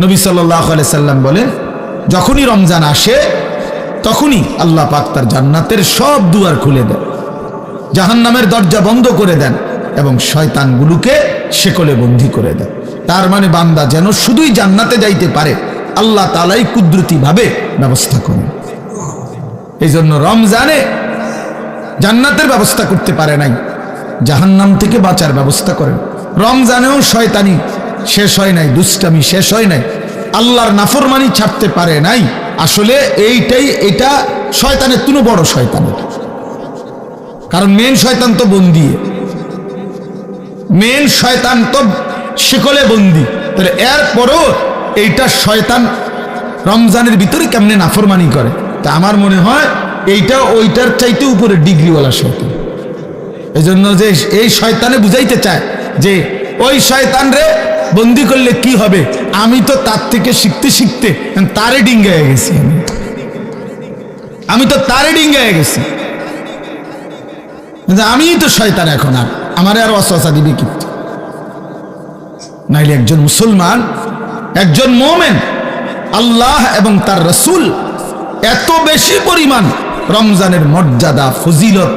নবী সাল্লাল্লাহু আলাইহি সাল্লাম বলেন, যখনই রমজান আসে তখনই আল্লাহ পাক তার জান্নাতের সব দুয়ার খুলে দেন, জাহান্নামের দরজা বন্ধ করে দেন এবং শয়তানগুলোকে শেকলে বন্দী করে দেন। তার মানে বান্দা যেন শুধুই জান্নাতে যাইতে পারে আল্লাহ তাআলাই কুদরতি ভাবে ব্যবস্থা করেন। এই জন্য রমজানে জান্নাতের ব্যবস্থা করতে পারে নাই, জাহান্নাম থেকে বাঁচার ব্যবস্থা করেন। রমজানেও শয়তানি শেষ হয় নাই, দুষ্টামি শেষ হয় নাই, আল্লাহর নাফরমানি ছাড়তে পারে নাই। আসলে এটা শয়তানের তুনো বড় শয়তান, কারণ মেন শয়তান তো বন্দী, মেন শয়তান তো শিকলে বন্দী। তাহলে এরপরও এইটা শয়তান রমজানের ভিতরে কেমনে নাফরমানি করে, তা আমার মনে হয় এইটা ওইটার চাইতে উপরে ডিগ্রিওয়ালা শয়তান। এই জন্য যে এই শয়তানে বুঝাইতে চায় যে ওই শয়তান রে বন্দি করলে কি হবে, আমি তো তার থেকে শিখতে শিখতে তারে ডিঙ্গায় গেছি, আমি তো তারে ডিঙ্গায় গেছি, আমি তো শয়তান, এখন আর আমারে আর ওয়াসওয়াসা দিবে কি? নাইলে একজন মুসলমান, একজন মুমিন আল্লাহ এবং তার রাসূল এত বেশি পরিমাণ রমজানের মর্যাদা ফজিলত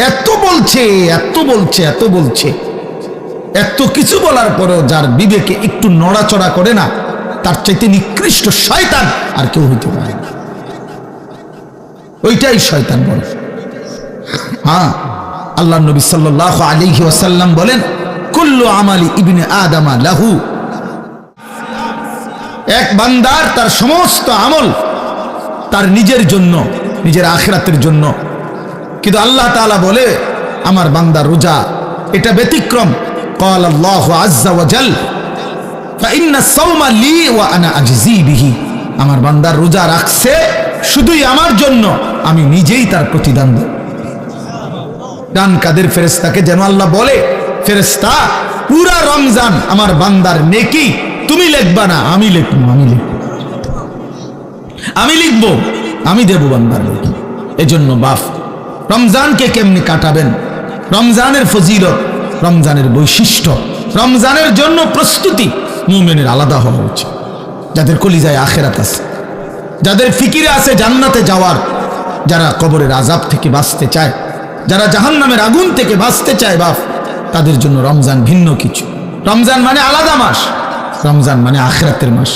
এত বলছে, এত বলছে, এত বলছে, এত কিছু বলার পরেও যার বিবেকে একটু নড়াচড়া করে না, তার চাইতে নিকৃষ্ট শয়তান আর কেউ হইতে পারে না। ওইটাই শয়তান বলে। হ্যাঁ, আল্লাহ নবী সাল্লাল্লাহু আলাইহি ওয়াসাল্লাম বলেন, কুল্লু আমালি ইবনে আদামা লাহু। এক বান্দার তার সমস্ত আমল তার নিজের জন্য, নিজের আখিরাতের জন্য, কিন্তু আল্লাহ তাআলা বলে আমার বান্দার রোজা এটা ব্যতিক্রম। قال الله عز وجل فإن الصوم لي وأنا أجزي به। আমার বান্দার রোজা রাখছে শুধুই আমার জন্য, আমি নিজেই তার প্রতিদান দেব। ডান কাদের ফেরেশতাকে যেন আল্লাহ বলে, ফেরেশতা পুরা রমজান আমার বান্দার নেকি তুমি লিখবা না, আমি লিখব, আমি লিখবো, আমি দেব বান্দার নেকি। এজন্য বাপ রমজানকে কেমনি কাটাবেন, রমজানের ফজিলত, রমজানের বৈশিষ্ট্য, রমজানের জন্য প্রস্তুতি মুমিনের আলাদা হওয়া উচিত। যাদের কলিজায় আখিরাত আছে, যাদের ফিকিরে আছে জান্নাতে যাওয়ার, যারা কবরের আযাব থেকে বাঁচতে চায়, যারা জাহান্নামের আগুন থেকে বাঁচতে চায় বাপ, তাদের জন্য রমজান ভিন্ন কিছু। রমজান মানে আলাদা মাস, রমজান মানে আখিরাতের মাস,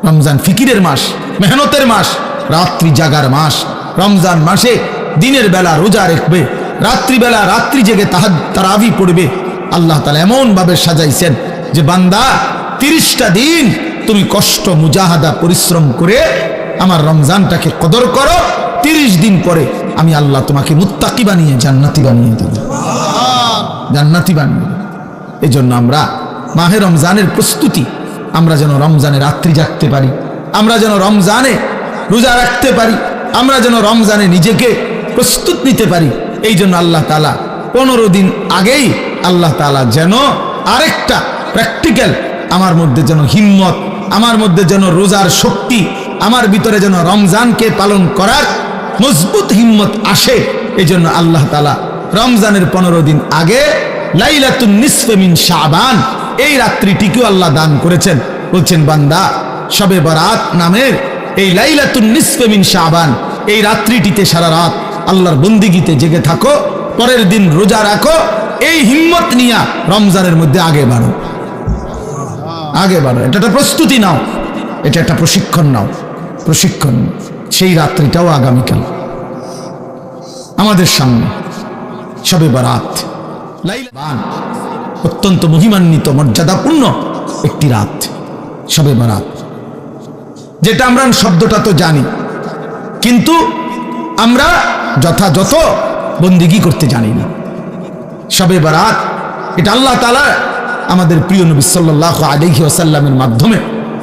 রমজান ফিকিরের মাস, মেহনতের মাস, রাত্রি জাগার মাস। রমজান মাসে দিনের বেলা রোজা রাখবে, রাত্রিবেলা রাত্রি জেগে তারাবি পড়বে। আল্লাহ তাআলা এমন ভাবে সাজাইছেন যে বান্দা 30টা দিন তুমি কষ্ট মুজাহাদা পরিশ্রম করে আমার রমজানটাকে কদর করো, 30 দিন পরে আমি আল্লাহ তোমাকে মুত্তাকি বানিয়ে জান্নাতি বানিয়ে দেব, জান্নাতি বানিয়ে দেব। এই জন্য আমরা মাহে রমজানের প্রস্তুতি, আমরা যেন রমজানে রাত্রি জাগতে পারি, আমরা যেন রমজানে রোজা রাখতে পারি, আমরা যেন রমজানে নিজেকে প্রস্তুত নিতে পারি। এই জন্য আল্লাহ তাআলা 15 দিন আগেই আল্লাহ তাআলা যেন আরেকটা প্র্যাকটিক্যাল আমার মধ্যে যেন হিম্মত, আমার মধ্যে যেন রোজার শক্তি, আমার ভিতরে যেন রমজানকে পালন করার মজবুত হিম্মত আসে। এই জন্য আল্লাহ তাআলা রমজানের 15 দিন আগে লাইলাতুন নিসফে মিন শাবান এই রাত্রিটিকেও আল্লাহ দান করেছেন। বলছেন বান্দা শবে বরাত নামের এই লাইলাতুন নিসফে মিন শাবান এই রাত্রিটিতে সারা রাত আল্লাহর বন্দিগিতে জেগে থাকো, পরের দিন রোজা রাখো, এই হিম্মত নিয়া রমজানের মধ্যে আগে বাড়ো, আগে বাড়ো। এটা একটা প্রস্তুতি নাও, এটা একটা প্রশিক্ষণ নাও, প্রশিক্ষণ। সেই রাত্রিটাও আগামীকাল আমাদের সামনে, শবে বরাত লাইলাতুন, অত্যন্ত মহিমান্বিত মর্যাদাপূর্ণ একটি রাত শবে বরাত, যেটা আমরা শব্দটা তো জানি, কিন্তু আমরা যথাযথ বন্দিগি করতে জানি না। শবে বরাত এটা আল্লাহ তাআলা আমাদের প্রিয় নবী সাল্লাল্লাহু আলাইহি ওয়াসাল্লামের মাধ্যমে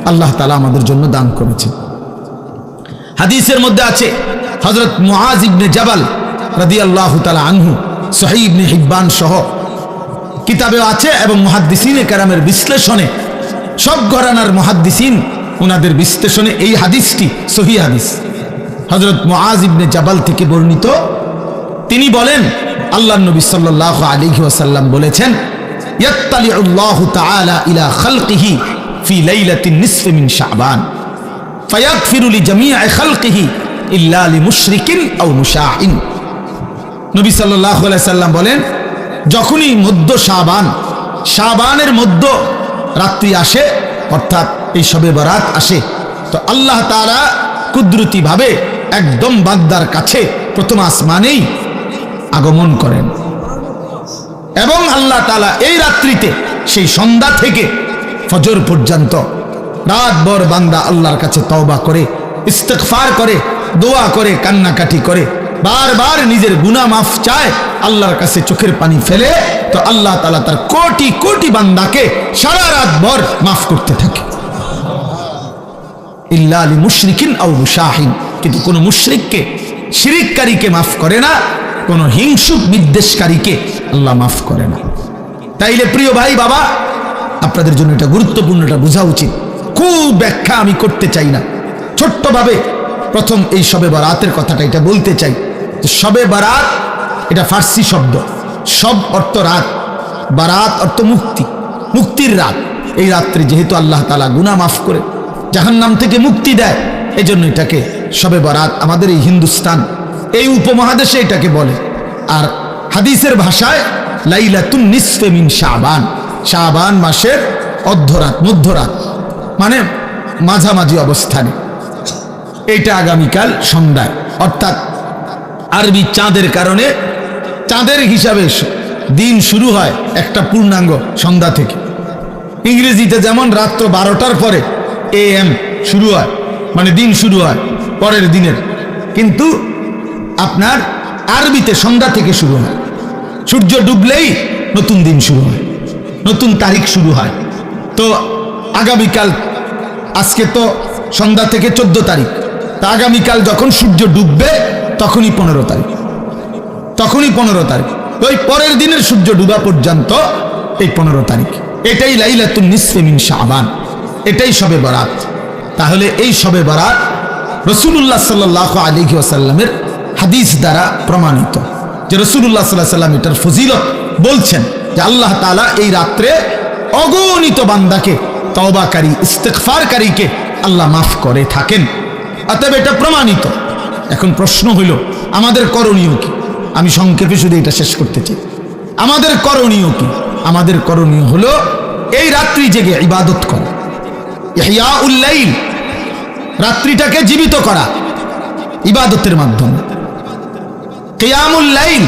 আল্লাহ তাআলা আমাদের জন্য দান করেছেন। হাদিসের মধ্যে আছে হযরত মুআজ ইবনে জাবাল রাদিয়াল্লাহু তাআলা আনহু, সহিহ ইবনে হিব্বান সহ কিতাবে আছে, এবং মুহাদ্দিসিনে কেরামের বিশ্লেষণে, সব ঘরানার মুহাদ্দিসিন ওনাদের বিশ্লেষণে এই হাদিসটি সহিহ হাদিস। হযরত মুআজ ইবনে জাবাল থেকে বর্ণিত, তিনি বলেন আল্লাহর নবী সাল্লাল্লাহু আলাইহি ওয়াসাল্লাম বলেছেন, ইয়াত্তালিউল্লাহু তাআলা ইলা খালকিহি ফি লাইলাতিন নিসফি মিন শাবান ফায়াগফিরু লিজামিই খালকিহি ইল্লা লিমুশরিকিন আও মুশাহিন। নবী সাল্লাল্লাহু আলাইহি সাল্লাম বলেন, যখনই মধ্য শাবানের মধ্য রাত্রি আসে, অর্থাৎ এই শবে বরাত আসে, তো আল্লাহ তাআলা কুদরতি ভাবে একদম বান্দার কাছে প্রথম আসমানেই আগমন করেন এবং আল্লাহ তাআলা এই রাত্রিতে সেই সন্ধ্যা থেকে ফজর পর্যন্ত রাতভর বান্দা আল্লাহর কাছে তওবা করে, ইস্তিগফার করে, দোয়া করে, কান্নাকাটি করে, বারবার নিজের গুনাহ মাফ চায়, আল্লাহর কাছে চোখের পানি ফেলে, তো আল্লাহ তাআলা তার কোটি কোটি বান্দাকে সারা রাতভর মাফ করতে থাকে। ইল্লা লিমুশরিকিন আও মুশাহিন, কিন্তু কোন মুশরিককে, শিরিককারীকে মাফ করে না, কোন হিংসুক বিদ্বেষকারীকে আল্লাহ মাফ করে না। তাইলে প্রিয় ভাই বাবা, আপনাদের জন্য এটা গুরুত্বপূর্ণ, এটা বোঝা উচিত। খুব ব্যাখ্যা আমি করতে চাই না, ছোট্টভাবে প্রথম এই শবে বরাতের কথাটা এটা বলতে চাই। শবে বরাত এটা ফার্সি শব্দ, সব অর্থ রাত, বারাত অর্থ মুক্তি, মুক্তির রাত। এই রাত্রে যেহেতু আল্লাহ তাআলা গুনাহ মাফ করে জাহান্নাম থেকে মুক্তি দেয়, এজন্য এটাকে শবে বরাত আমাদের এই হিন্দুস্তান, এই উপমহাদেশে এটাকে বলে। আর হাদিসের ভাষায় লাইলাতুন নিসফে মিন শাবান, শাবান মাসের অর্ধরাত, মধ্যরাত, মানে মাঝামাঝি অবস্থানে। এইটা আগামীকাল সন্ধ্যায়, অর্থাৎ আরবি চাঁদের কারণে, চাঁদের হিসাবে দিন শুরু হয় একটা পূর্ণাঙ্গ সন্ধ্যা থেকে। ইংরেজিতে যেমন রাত্র 12টার পরে AM শুরু হয়, মানে দিন শুরু হয় পরের দিনের, কিন্তু আপনার আরবিতে সন্ধ্যা থেকে শুরু হয়। সূর্য ডুবলেই নতুন দিন শুরু হয়, নতুন তারিখ শুরু হয়। তো আগামীকাল, আজকে তো সন্ধ্যা থেকে 14 তারিখ, তা আগামীকাল যখন সূর্য ডুববে তখনই 15 তারিখ, তখনই 15 তারিখ। ওই পরের দিনের সূর্য ডুবা পর্যন্ত এই 15 তারিখ, এটাই লাইলাতুন নিসফে মিন শাবান, এটাই শবে বরাত। তাহলে এই শবে বরাত রাসূলুল্লাহ সাল্লাল্লাহু আলাইহি ওয়াসাল্লামের হাদিস দ্বারা প্রমাণিত, যে রাসূলুল্লাহ সাল্লাল্লাহু আলাইহি ওয়াসাল্লাম এটার ফজিলত বলছেন, যে আল্লাহ তাআলা এই রাত্রে অগণিত বান্দাকে, তওবাকারী, ইস্তিগফারকারীকে আল্লাহ মাফ করে থাকেন। অতএব এটা প্রমাণিত। এখন প্রশ্ন হইল, আমাদের করণীয় কি? আমি সংক্ষেপে শুধু এটা শেষ করতে চাই। আমাদের করণীয় কি? আমাদের করণীয় হলো এই রাত্রি জেগে ইবাদত করা, ইহয়াউল লাইল, রাত্রিটাকে জীবিত করা ইবাদতের মাধ্যমে। কিয়ামুল লাইল,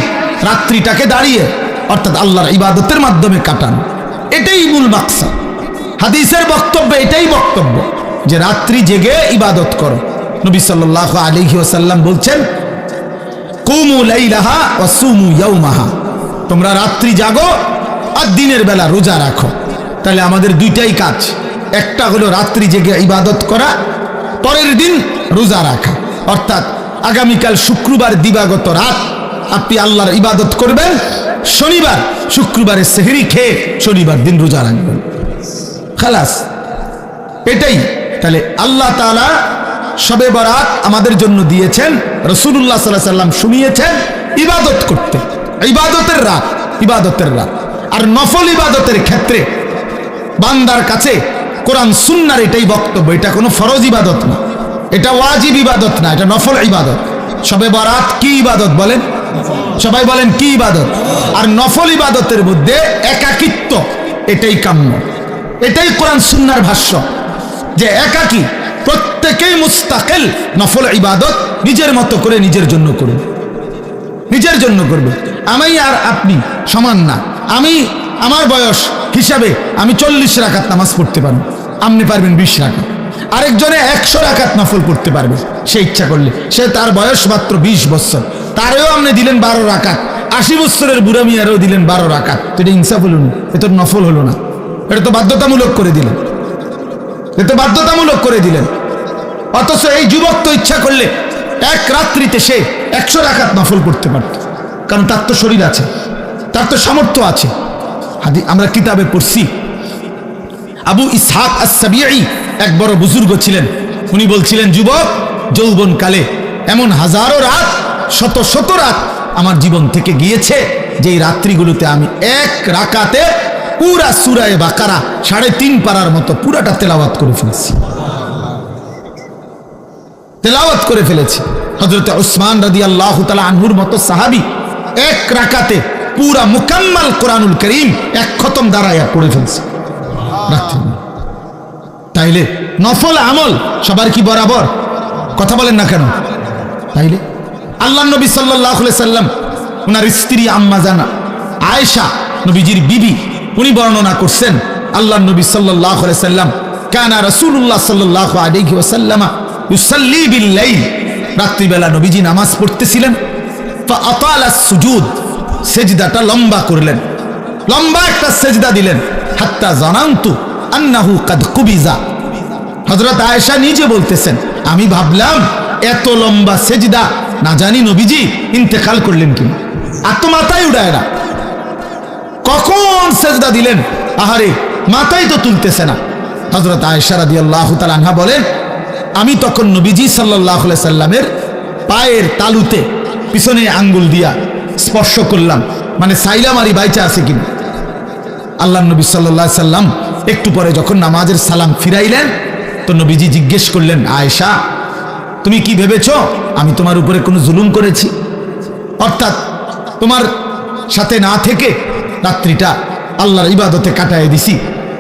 রাত্রিটাকে দাঁড়িয়ে অর্থাৎ আল্লাহর ইবাদতের মাধ্যমে কাটানো, এটাই মূল মাকসাদ। হাদিসের বক্তব্য এটাই বক্তব্য, যে রাত্রি জেগে ইবাদত করো। নবী সাল্লাল্লাহু আলাইহি ওয়াসাল্লাম বলছেন, কুমু লাইলাহা ওয়া সুমু ইয়াওমাহা, তোমরা রাত্রি জাগো আর দিনের বেলা রোজা রাখো। তাহলে আমাদের দুইটাই কাজ, একটা হলো রাত্রি জেগে ইবাদত করা, পরের দিন রোজা রাখা। অর্থাৎ আগামীকাল শুক্রবার দিবাগত রাত আপনি আল্লাহর ইবাদত করবেন, শনিবার শুক্রবারের সেহরি খেয়ে শনিবার দিন রোজা রাখবেন, খালাস, এটাই। তাহলে আল্লাহ তাআলা শবে বরাত আমাদের জন্য দিয়েছেন, রাসূলুল্লাহ সাল্লাল্লাহু আলাইহি ওয়াসাল্লাম শুনিয়েছেন ইবাদত করতে, ইবাদতের রাত, ইবাদতের রাত। আর নফল ইবাদতের ক্ষেত্রে বান্দার কাছে কোরআন সুন্নাহর এটাই বক্তব্য, এটা কোনো ফরজ ইবাদত না, এটা ওয়াজিব ইবাদত না, এটা নফল ইবাদত। শবে বরাত কি ইবাদত বলেন? সবাই বলেন কি ইবাদত? আর নফল ইবাদতের মধ্যে একাকিত্ব, এটাই কাম্য, এটাই কোরআন সুন্নাহর ভাষ্য, যে একাকী, প্রত্যেকেই মুস্তাকিল নফল ইবাদত নিজের মতো করে নিজের জন্য করবে, নিজের জন্য করবে। আমি আর আপনি সমান না। আমি আমার বয়স হিসাবে আমি 40 রাকাত নামাজ পড়তে পারবো, আপনি পারবেন 20 রাকাত। আরেকজনে 100 রাকাত নফল পড়তে পারবে সে ইচ্ছা করলে, সে তার বয়স মাত্র 20 বছর, তারেও আপনি দিলেন 12 রাকাত, 80 বছরের বুড়া মিয়ারেও দিলেন 12 রাকাত। তো এটা ইনসাফ হলো না, এটা নফল হলো না, এটা তো বাধ্যতামূলক করে দিলেন, এটা বাধ্যতামূলক করে দিলেন। অথচ এই যুবক তো ইচ্ছা করলে এক রাত্রিতে সে 100 রাকাত নফল করতে পারত, কারণ তার তো শরীর আছে, তার তো সামর্থ্য আছে। আমরা কিতাবে পড়ছি, আবু ইসহাক আস-সাবিঈ এক বড় বুজুর্গ ছিলেন, উনি বলছিলেন, যুবক যৌবনকালে এমন হাজারো রাত, শত শত রাত আমার জীবন থেকে গিয়েছে, যে এই রাত্রিগুলোতে আমি এক রাকাতে পুরা সূরায়ে বাকারা 3.5 পারার মতো পুরাটা তেলাওয়াত করে ফেলেছি। তেলাওয়াত করে ফেলেছি। হযরত উসমান রাদিয়াল্লাহু তাআলা আনহুর মতো সাহাবী এক রাকাতে পুরা মুকাম্মাল কোরআনুল কারীম এক খতম দাঁড়ায়া পড়ে ফেলছে। তাইলে নফল আমল সবার কি বরাবর? কথা বলেন না কেন? তাইলে আল্লাহ নবী সাল্লাল্লাহু আলাইহি সাল্লাম ওনার স্ত্রী আম্মা জানা আয়েশা নবীজির বিবি, উনি বর্ণনা করছেন আল্লাহ নবী সাল্লাল্লাহু আলাইহি সাল্লাম কানা রাসূলুল্লাহ সাল্লাল্লাহু আলাইহি ওয়াসাল্লাম ইউসাল্লি বিল লাইল, রাত্রিবেলা নবীজি নামাজ পড়তেছিলেন। ফাআতালা সুজুদ, সেজদাটা লম্বা করলেন, লম্বা একটা সেজদা দিলেন। হাত্তা জানান্তু আন্নাহু কাদ কুবিজা, হযরত আয়েশা নিজে বলতেছেন আমি ভাবলাম এত লম্বা সেজদা না জানি নবীজি ইন্তেকাল করলেন কিনা। আর তো মাথায় উড়ায় না, কখন সেজদা দিলেন আহারে মাথায় তো তুলতেছে না। হযরত আয়েশা রাদিয়াল্লাহু তাআলা আনহা বলেন আমি তখন নবীজি সাল্লাল্লাহু আলাইহি সাল্লামের পায়ের তালুতে পিছনে আঙ্গুল দিয়া স্পর্শ করলাম, মানে সাইলাম আরি বাইচা আছে কিনা। আল্লাহ নবী সাল্লাল্লাহু আলাইহি সাল্লাম একটু পরে যখন নামাজের সালাম ফিরাইলেন তো নবীজি জিজ্ঞেস করলেন আয়েশা তুমি কি ভেবেছো আমি তোমার উপরে কোনো জুলুম করেছি, অর্থাৎ তোমার সাথে না থেকে রাত্রিটা আল্লাহর ইবাদতে কাটায় দিছি,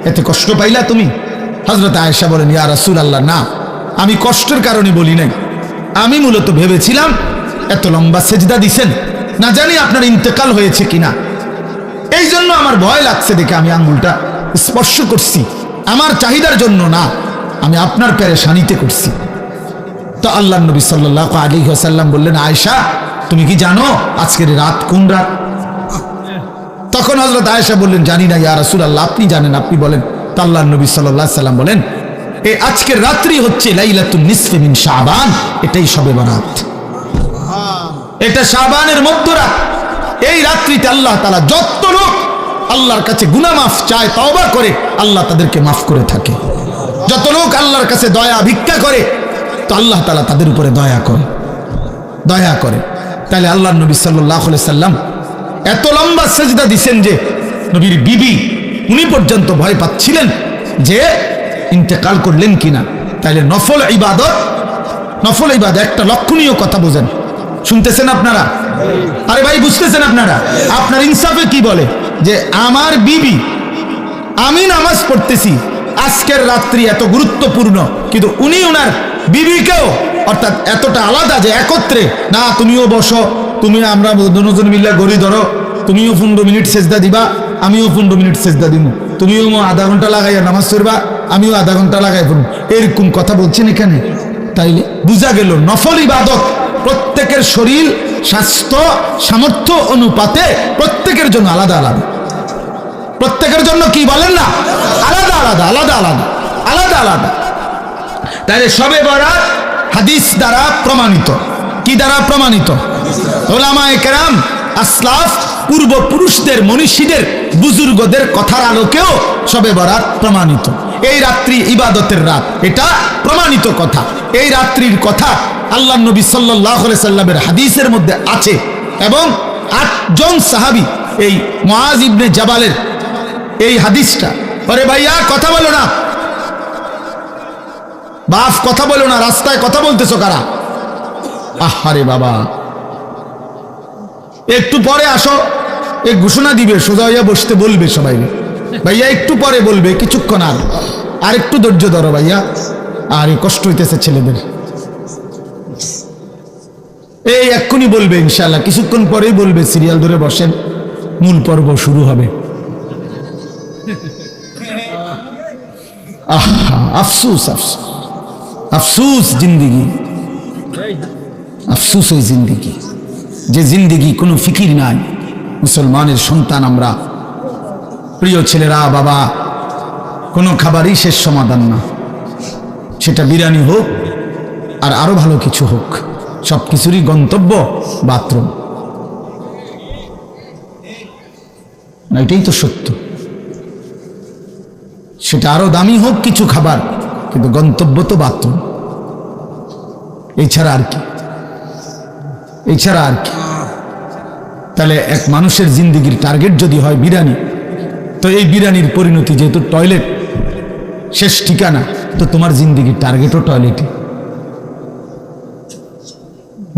এতে কষ্ট পাইলা তুমি? হযরত আয়েশা বলেন ইয়া রাসূলুল্লাহ না, আমি কষ্টের কারণে বলি নাই, আমি মূলত ভেবেছিলাম এত লম্বা সেজদা দিছেন না জানি আপনার ইন্তেকাল হয়েছে কিনা, এই জন্য আমার ভয় লাগছে দেখে আমি আঙ্গুলটা স্পর্শ করছি, আমার চাহিদার জন্য না, আমি আপনার পেরেশানিতে করছি। তো আল্লাহ নবী সাল্লাল্লাহু আলাইহি ওয়াসাল্লাম বললেন আয়েশা তুমি কি জানো আজকের রাত কোন রাত? তখন হযরত আয়েশা বললেন জানি না ইয়া রাসূলুল্লাহ, আপনি জানেন, আপনি বলেন। তো আল্লাহ নবী সাল্লাল্লাহু আলাইহি ওয়াসাল্লাম বলেন এই আজকের রাত্রি হচ্ছে লাইলাতুন নিসফি মিন শাবান, এটাই শবে বরাত, এটা শাবানের মধ্যরাত। এই রাত্রিতে আল্লাহ তাআলা যত লোক আল্লাহর কাছে গুনাহ মাফ চায় তওবা করে আল্লাহ তাদেরকে মাফ করে থাকে, যত লোক আল্লাহর কাছে দয়া ভিক্ষা করে তো আল্লাহ তাআলা তাদের উপরে দয়া করে। তাহলে আল্লাহ নবী সাল্লাল্লাহু আলাইহি সাল্লাম এত লম্বা সেজদা দিছেন যে নবীর বিবি উনি পর্যন্ত ভয় পাচ্ছিলেন যে ইন্তেকাল করলেন কিনা। তাইলে নফল ইবাদত একটা লক্ষণীয় কথা বোঝেন, শুনতেছেন আপনারা? আরে ভাই বুঝতেছেন আপনারা? আপনার ইনসাফে কি বলে যে আমার বিবি, আমি নামাজ পড়তেছি, আজকের রাত্রি এত গুরুত্বপূর্ণ, কিন্তু উনি ওনার বিবিকেও অর্থাৎ এতটা আলাদা যে একত্রে না তুমিও বসো, তুমি আমরা দুজন মিলে গড়ি ধরো, তুমিও 15 মিনিট সেজদা দিবা, আমিও 15 মিনিট সেজদা দিব, তুমিও আধা ঘন্টা লাগাইয়া নামাজ পড়বা, আমিও আধা ঘন্টা লাগাই পড়ব, এরকম কথা বলছেন এখানে। তাইলে বোঝা গেল নফল ইবাদত প্রত্যেকের শরীর স্বাস্থ্য সামর্থ্য অনুপাতে প্রত্যেকের জন্য আলাদা আলাদা, প্রত্যেকের জন্য কি বলেন না আলাদা আলাদা আলাদা আলাদা আলাদা আলাদা। তাহলে শবে বরাত হাদিস দ্বারা প্রমাণিত, কি দ্বারা প্রমাণিত? উলামায়ে কেরাম আসলাফ পূর্বপুরুষদের মনীষীদের বুজুর্গদের কথার আলোকেও শবে বরাত প্রমাণিত। এই রাত্রি ইবাদতের রাত, এটা প্রমাণিত কথা। এই রাত্রির কথা আল্লাহ নবী সাল্লাল্লাহু আলাইহি সাল্লামের হাদিসের মধ্যে আছে এবং 8 জন সাহাবী এই মুআজ ইবনে জাবালের এই হাদিসটা, আরে ভাইয়া কথা বলো না, বাপ কথা বলো না, রাস্তায় কথা বলতেছো কারা? আহারে বাবা একটু পরে আসো, এই ঘোষণা দিবে, সোজা হইয়া বসতে বলবে সবাই, ভাইয়া একটু পরে বলবে, কিছুক্ষণ আর একটু ধৈর্য ধরো ভাইয়া, আর কষ্ট হইতেছে ছেলেদের, এই এক্ষুনি বলবে ইনশাআল্লাহ, কিছুক্ষণ পরেই বলবে, সিরিয়াল ধরে বসেন, মূল পর্ব শুরু হবে। আফসুস আফসুস আফসুস জিন্দিগি, আফসুস ওই জিন্দিগি যে জিন্দিগি কোনো ফিকির নাই। মুসলমানের সন্তান আমরা, প্রিয় ছেলেরা, বাবা, কোনো খাবারই শেষ সমাধান না, সেটা বিরিয়ানি হোক আর আরো ভালো কিছু হোক, সব কিছুরই গন্তব্য বাথরুম, এটাই তো সত্য। সেটা আরো দামি হোক কিছু খাবার, কিন্তু গন্তব্য তো বাথরুম, এছাড়া আর কি, এছাড়া আর কি। তাহলে এক মানুষের জিন্দিগির টার্গেট যদি হয় বিরিয়ানি, তো এই বিরানির পরিণতি যেহেতু টয়লেট শেষ ঠিকানা, তো তোমার জিন্দিগির টার্গেটও টয়লেটে।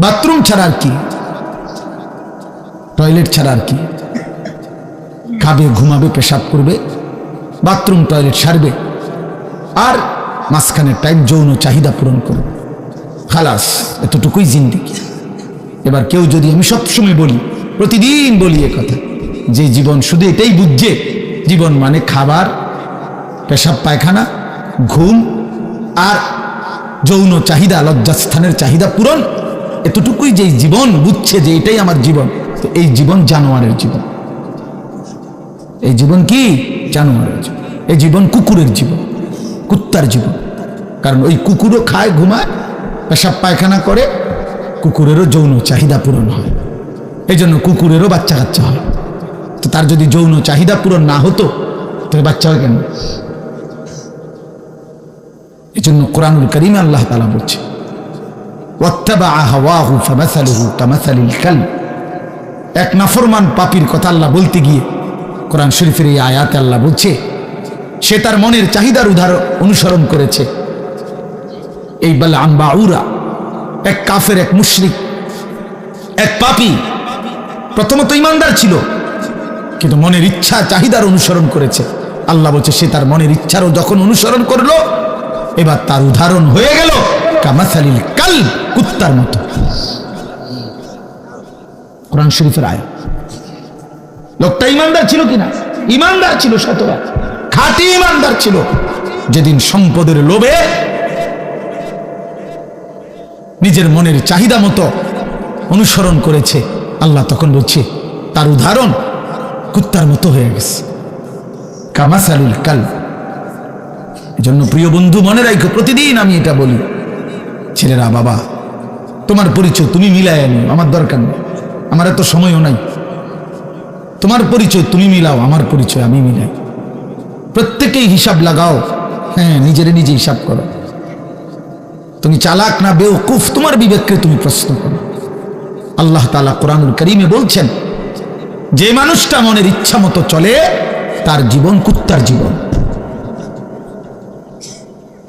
বাথরুম ছাড়া আর কি, টয়লেট ছাড়া আর কি? খাবে, ঘুমাবে, পেশাব করবে, বাথরুম টয়লেট সারবে, আর মাঝখানে টাইম যৌন চাহিদা পূরণ করবে, খালাস, এতটুকুই জিন্দিগি। এবার কেউ যদি, আমি সবসময় বলি, প্রতিদিন বলি এ কথা, যে জীবন শুধু এটাই বুঝছে, জীবন মানে খাবার, পেশাব পায়খানা, ঘুম আর যৌন চাহিদা, লজ্জাস্থানের চাহিদা পূরণ, এতটুকুই যে জীবন বুঝছে যে এটাই আমার জীবন, তো এই জীবন জানোয়ারের জীবন। এই জীবন কি? জানোয়ারের জীবন। এই জীবন কুকুরের জীবন, কুত্তার জীবন। কারণ ওই কুকুরও খায়, ঘুমায়, পেশাব পায়খানা করে, কুকুরেরও যৌন চাহিদা পূরণ হয়, এই জন্য কুকুরেরও বাচ্চা কাচ্চা হয়। তো তার যদি যৌন চাহিদা পূরণ না হতো তবে বাচ্চা হয় কেন? এই জন্য কোরআনুল কারীমে আল্লাহ তাআলা বলছে, ওয়াত্তাবাআ হাওয়াহু ফামাসালুহু কামাসালিল কালব। এক নাফরমান পাপীর কথা আল্লাহ বলতে গিয়ে কোরআন শরীফের এই আয়াতে আল্লাহ বলছে, সে তার মনের চাহিদার অনুসরণ করেছে। এই বালআম বাউরা, এক কাফের, এক মুশরিক, এক পাপী, প্রথমত ইমানদার ছিল, কিন্তু মনের ইচ্ছা চাহিদার অনুসরণ করেছে। আল্লাহ বলছে সে তার মনের ইচ্ছারও যখন অনুসরণ করলো, এবার তার উদাহরণ হয়ে গেল কামাসালিল কালব, কুত্তার মতো। কোরআন শরীফের আয়াত। লোকটা ইমানদার ছিল কিনা? ইমানদার ছিল, শতবার খাঁটি ইমানদার ছিল। যেদিন সম্পদের লোভে নিজের মনের চাহিদা মতো অনুসরণ করেছে, আল্লাহ তখন বলছে তার উদাহরণ কুত্তার মতো হয়ে গেছে, কামাসালিল কালব। এজন্য প্রিয় বন্ধু, মনে রাখো, প্রতিদিন আমি এটা বলি, ছেলেরা, বাবা, তোমার পরিচয় তুমি মিলাই আনো, আমার দরকার নেই, আমার এত সময়ও নাই। তোমার পরিচয় তুমি মিলাও, আমার পরিচয় আমি মিলাই। প্রত্যেকেই হিসাব লাগাও, হ্যাঁ, নিজের নিজে হিসাব করো। তুমি চালাক না বেওকুফ, তোমার বিবেককে তুমি প্রশ্ন করো। আল্লাহ তাআলা কোরআনুল কারীমে বলছেন, যে মানুষটা মনের ইচ্ছা মতো চলে তার জীবন কুত্তার জীবন,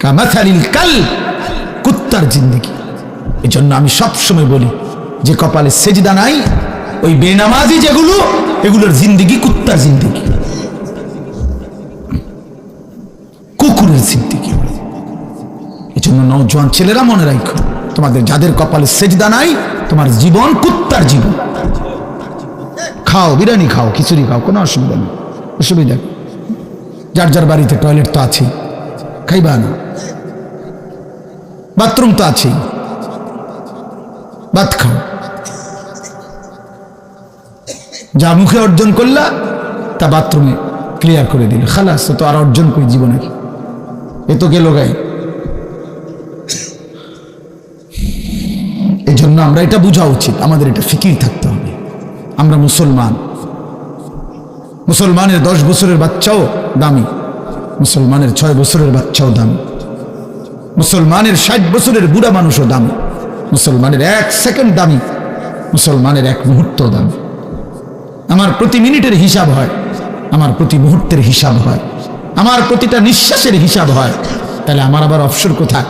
কামাসালিল কালব, কুত্তার জিন্দেগি। এই জন্য আমি সবসময় বলি, যে কপালে সেজদা নাই, ওই বেনামাজি যেগুলো, এগুলোর জিন্দেগি কুত্তার জিন্দেগি, কুকুরের জিন্দেগি। এই জন্য নওজোয়ান ছেলেরা মনে রাখো, তোমাদের যাদের কপালে সেজদা নাই, তোমার জীবন কুত্তার জীবন। খাও, বিরিয়ানি খাও, খিচুড়ি খাও, কোনো অসুবিধা নেই, অসুবিধা। যার যার বাড়িতে টয়লেট তো আছেই, খাইবা না? বাথরুম তো আছেই, ভাত খাও। যা মুখে অর্জন করলা তা বাথরুমে ক্লিয়ার করে দিল, খালাস, তো আর অর্জন করি জীবনের, এ তো গেল গায়ে। এই জন্য আমরা এটা বোঝা উচিত, আমাদের এটা ফিকির থাকতে হবে। আমরা মুসলমান, মুসলমানের 10 বছরের বাচ্চাও দামি, মুসলমানের 6 বছরের বাচ্চাও দামি, মুসলমানের 60 বছরের বুড়া মানুষও দামি, মুসলমানের 1 সেকেন্ড দামি, মুসলমানের 1 মুহূর্ত দামি। আমার প্রতি মিনিটের হিসাব হয়, আমার প্রতি মুহূর্তের হিসাব হয়, আমার প্রতিটা নিঃশ্বাসের হিসাব হয়। তাহলে আমার আবার অবসর কোথায়?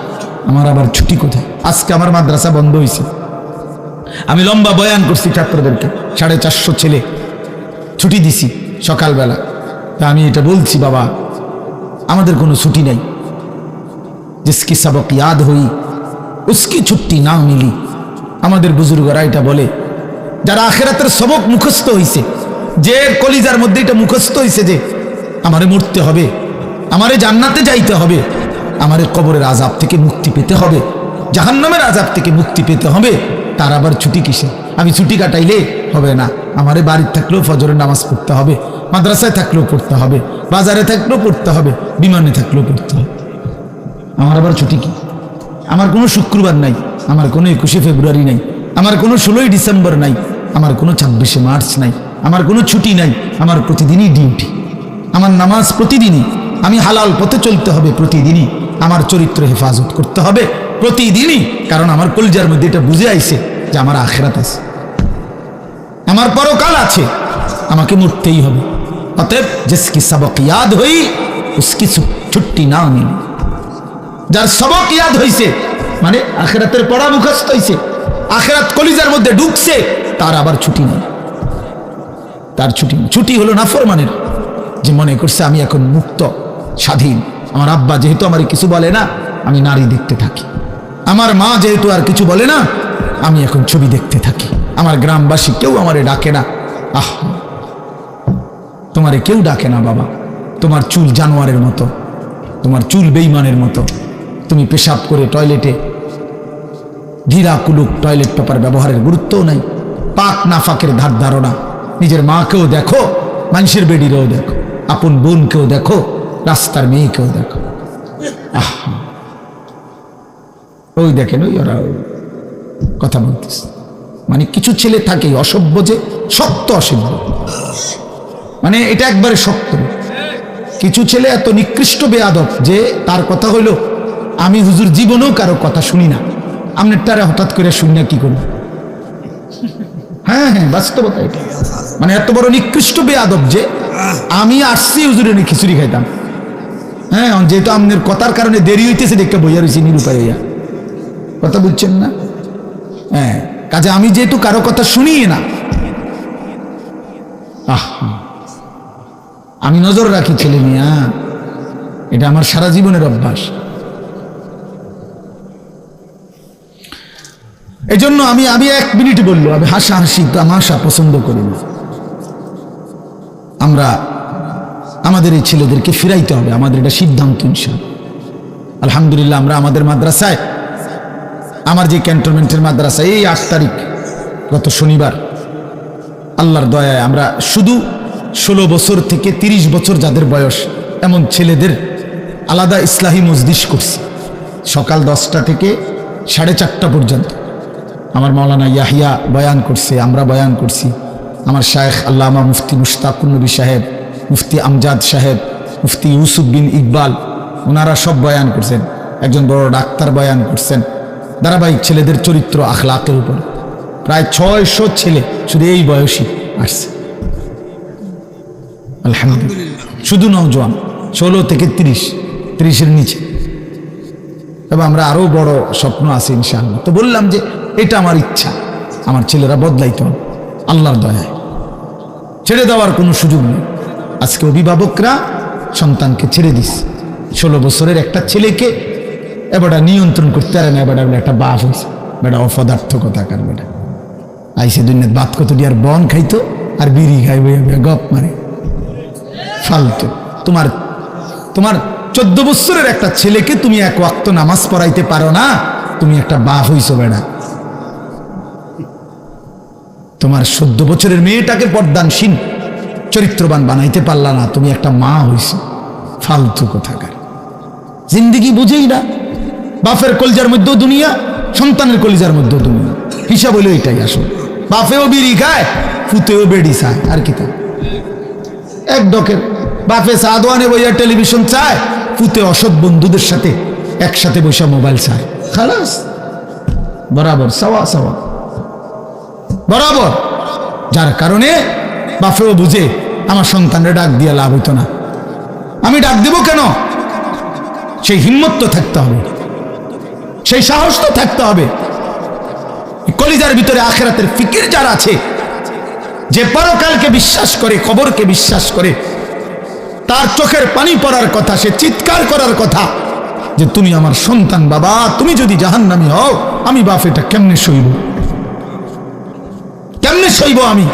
আমার আবার ছুটি কোথায়? আজকে আমার মাদ্রাসা বন্ধ হয়েছে, আমি লম্বা বয়ান করছি ছাত্রদেরকে, 450 ছেলে ছুটি দিছি সকালবেলা। তা আমি এটা বলছি, বাবা, আমাদের কোনো ছুটি নাই, जिसकी सबक याद हुई उसकी छुट्टी ना मिली। আমাদের বুজুর্গরা এটা বলে, যারা আখিরাতের সবক মুখস্থ হইছে, যে কলিজার মধ্যে এটা মুখস্থ হইছে যে আমারে মরতে হবে, আমারে জান্নাতে যাইতে হবে, আমারে কবরের আযাব থেকে মুক্তি পেতে হবে, জাহান্নামের আযাব থেকে মুক্তি পেতে হবে, তার আবার ছুটি কিসে? আমি ছুটি কাটাইলে হবে না, আমারে বাড়িতে থাকলেও ফজরের নামাজ পড়তে হবে, মাদ্রাসায় থাকলেও পড়তে হবে, বাজারে থাকলেও পড়তে হবে, বিমানে থাকলেও পড়তে হবে। আমার আবার ছুটি কি? আমার কোনো শুক্রবার নাই, আমার কোনো 21শে ফেব্রুয়ারি নাই, আমার কোনো 16ই ডিসেম্বর নাই, আমার কোনো 26শে মার্চ নাই, আমার কোনো ছুটি নাই। আমার প্রতিদিনই ডিউটি, আমার নামাজ প্রতিদিনই, আমি হালাল পথে চলতে হবে প্রতিদিনই, আমার চরিত্র হেফাজত করতে হবে প্রতিদিনই। কারণ আমার কলিজার মধ্যে এটা বুঝে আইছে যে আমার আখিরাত আছে, আমার পরকাল আছে, আমাকে মরতেই হবে। অতএব जिसकी सबक याद हुई उसकी छुट्टी ना मिली। যার সবক ইয়াদ হইছে মানে আখিরাতের পড়া মুখস্থ হইছে, আখিরাত কলিজার মধ্যে ঢুকছে, তার আবার ছুটি নেই। তার ছুটি নেই। ছুটি হলো নাফরমানের, যে মনে করছে আমি এখন মুক্ত স্বাধীন, আমার আব্বা যেহেতু আমার কিছু বলে না আমি নারী দেখতে থাকি, আমার মা যেহেতু আর কিছু বলে না আমি এখন ছবি দেখতে থাকি, আমার গ্রামবাসী কেউ আমারে ডাকে না। আহ, তোমারে কেউ ডাকে না বাবা, তোমার চুল জানোয়ারের মতো, তোমার চুল বেঈমানের মতো, তুমি পেশাব করে টয়লেটে ঘিরা কুলুক টয়লেট পেপার ব্যবহারের গুরুত্বও নাই, পাক নাফাকের ধার ধারণা, নিজের মাকেও দেখো, মানুষের বেডিরেও দেখো, আপন বোনকেও দেখো, রাস্তার মেয়েকেও দেখো। আহ, ওই দেখেন ওই ওরা কথা বলতেছে, মানে কিছু ছেলে থাকে অসভ্য, যে শক্ত অসভ্য, মানে এটা একবারে শক্ত। কিছু ছেলে এত নিকৃষ্ট বেয়াদব যে তার কথা হইল আমি হুজুর জীবনেও কারো কথা শুনি না, আপনারটারে হঠাৎ করে শুনি না কি করব। হ্যাঁ হ্যাঁ, বাস্তবতা এটা। মানে এত বড় নিকৃষ্ট বেয়াদব যে আমি আসছি হুজুরে খিচুড়ি খাইতাম, হ্যাঁ যেহেতু আপনার কথার কারণে দেরি হইতেছে দেখতে বইয়া রয়েছি নিরুপায় হইয়া, কথা বুঝছেন না? হ্যাঁ, কাজে আমি যেহেতু কারো কথা শুনি না, আমি নজর রাখি ছেলে মিয়া, এটা আমার সারা জীবনের অভ্যাস। এই জন্য আমি 1 মিনিট বললো, আমি হাসাহাসি তামাশা পছন্দ করি না। আমরা আমাদের এই ছেলেদেরকে ফিরাইতে হবে, আমাদের এটা সিদ্ধান্ত ইনশাআল্লাহ। আলহামদুলিল্লাহ আমরা আমাদের মাদ্রাসায়, আমার যে ক্যান্টনমেন্টের মাদ্রাসায় এই 8 তারিখ গত শনিবার আল্লাহর দয়ায় আমরা শুধু 16 বছর থেকে 30 বছর যাদের বয়স এমন ছেলেদের আলাদা ইসলাহি মজলিস করছি, সকাল 10টা থেকে 4:30 পর্যন্ত। আমার মাওলানা ইয়াহিয়া বয়ান করছে, আমরা বয়ান করছি, আমার শায়েখ আল্লামা মুফতি মুশতাকুর নবী সাহেব, মুফতি আমজাদ সাহেব, মুফতি ইউসুফ বিন ইকবাল, ওনারা সব বয়ান করছেন, একজন বড় ডাক্তার বয়ান করছেন ধারাবাহিক ছেলেদের চরিত্র আখলাকের উপর। প্রায় 600 ছেলে শুধু এই বয়সী আসছে, আলহামদুলিল্লাহ। শুধু নওজোয়ান 16 থেকে 30-এর নিচে, তবে আমরা আরো বড় স্বপ্ন আছে ইনশাআল্লাহ। তো বললাম যে এটা আমার ইচ্ছা, আমার ছেলেরা বদলাইতে হবে আল্লাহর দয়ায়, ছেড়ে দেওয়ার কোনো সুযোগ নেই। আজকে অভিভাবকরা সন্তানকে ছেড়ে দিস, 16 বছরের একটা ছেলেকে এবারটা নিয়ন্ত্রণ করতে পারে না, এবার একটা বাপ হয়েছে, বেটা অপদার্থ কথাকার, বেটা আইসে দুনিয়াত ভাত কত দিয়ে আর বন খাইতো আর বিড়ি খাইবে গপ মারে ফালতু। তোমার 14 বছরের একটা ছেলেকে তুমি 1 ওয়াক্ত নামাজ পড়াইতে পারো না, তুমি একটা বাপ হইছো বেটা। তোমার 14 বছরের মেয়েটাকে পর্দানশীল চরিত্রবান বানাইতে পারলা না, তুমি একটা মা হইছো, ফালতু কথাকার। জিন্দিগি বুঝেই না, বাপের কলিজার মধ্যেও দুনিয়া, সন্তানের কলিজার মধ্যেও দুনিয়া, হিসাব হইলো এটাই আসলে। বাপেও বিড়ি খায়, ফুতেও বেড়ি চায়, আর কি তা এক ডকের। বাপে চা দোয়ানে বইয়া টেলিভিশন চায়, ফুতে অসৎ বন্ধুদের সাথে একসাথে বসে মোবাইল চায়, খালাস বরাবর সাওয়া সাওয়া বরাবর। যার কারণে বাপেও বুঝে আমার সন্তানরে ডাক দিয়া লাভ হইতো না, আমি ডাক দেব কেন? সেই হিম্মত তো থাকতে হবে, সেই সাহস তো থাকতে হবে। কলিজার ভিতরে আখিরাতের ফিকির যার আছে, যে পরকালকে বিশ্বাস করে, কবরকে বিশ্বাস করে, তার চোখের পানি পড়ার কথা, সে চিৎকার করার কথা যে তুমি আমার সন্তান বাবা, তুমি যদি জাহান্নামী হও আমি বাপ এটা কেমনে সইব, কেমনে সইব আমি?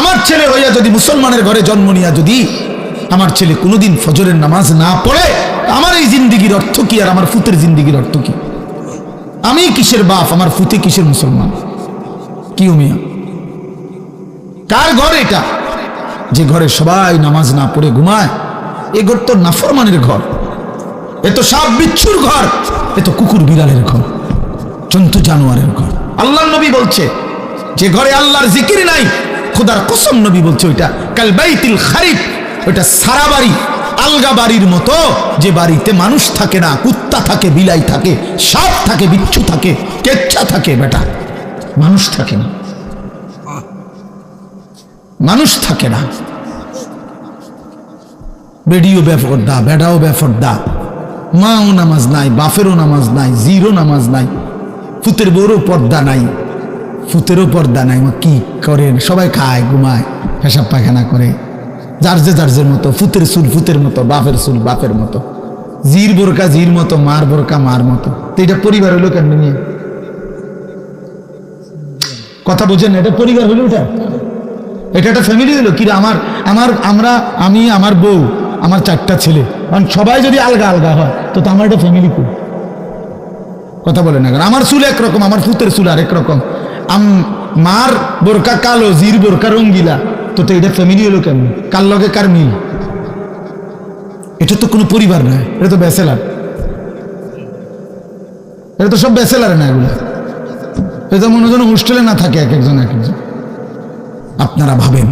আমার ছেলে হইয়া যদি মুসলমানের ঘরে জন্ম নিয়া যদি আমার ছেলে কোনোদিন ফজরের নামাজ না পড়ে, আমার এই জিন্দিগির অর্থ কি আর আমার ফুতের জিন্দিগির অর্থ কি? আমি কিসের বাপ, আমার ফুতে কিসের মুসলমান? কি মিয়া, কার ঘর এটা? যে ঘরে সবাই নামাজ না পড়ে ঘুমায়, এ ঘর তো নাফরমানের ঘর, এ তো সাপ বিচ্ছুর ঘর, এ তো কুকুর বিড়ালের ঘর, জন্তু জানোয়ারের ঘর। আল্লাহর নবী বলছে যে ঘরে আল্লাহর জিকির নাই, খোদার কসম নবী বলছে ওইটা কাল বাইতিল খারিব, ওইটা সারা বাড়ি, আলগা বাড়ির মতো, যে বাড়িতে মানুষ থাকে না, কুত্তা থাকে, বিলাই থাকে, সাপ থাকে, বিচ্ছু থাকে, কেচ্ছা থাকে, বেটা মানুষ থাকে না, মানুষ থাকে না। বেডিও বেফর্দা, বেডাও বেফর্দা, মাও নামাজ নাই, বাপেরও নামাজ নাই, জিরো নামাজ নাই, ফুতের বউরও পর্দা নাই, ফুতেরও পর্দা নাই। কি করেন? সবাই খায়, ঘুমায়, পেশাব পায়খানা করে, যার মতো, ফুতের চুল ফুতের মতো, বাপের চুল বাপের মতো, জির বোরকা জির মতো, মার বোরকা মার মতো। তো এটা পরিবার হলো কেন নিয়ে? কথা বুঝেন? এটা পরিবার হলো? এটা একটা ফ্যামিলি হলো কি? আমি, আমার বউ, আমার 4টা ছেলে, কারণ সবাই যদি আলগা আলগা হয় তো আমার একটা ফ্যামিলি কই? কথা বলে না কেন? আমার চুল একরকম, আমার ফুতের চুল আরেক রকম, মার বোরকা কালো, জির বোরকা রঙ্গিলা, তো এটা ফ্যামিলি হলো কেন? কার লগে কার মিল? এটা তো কোনো পরিবার নয়, এটা তো ব্যাচেলার, এটা তো সব ব্যাচেলার না, এগুলো এটা মনে হয় হোস্টেলে না থাকে এক একজন। আপনারা ভাবেন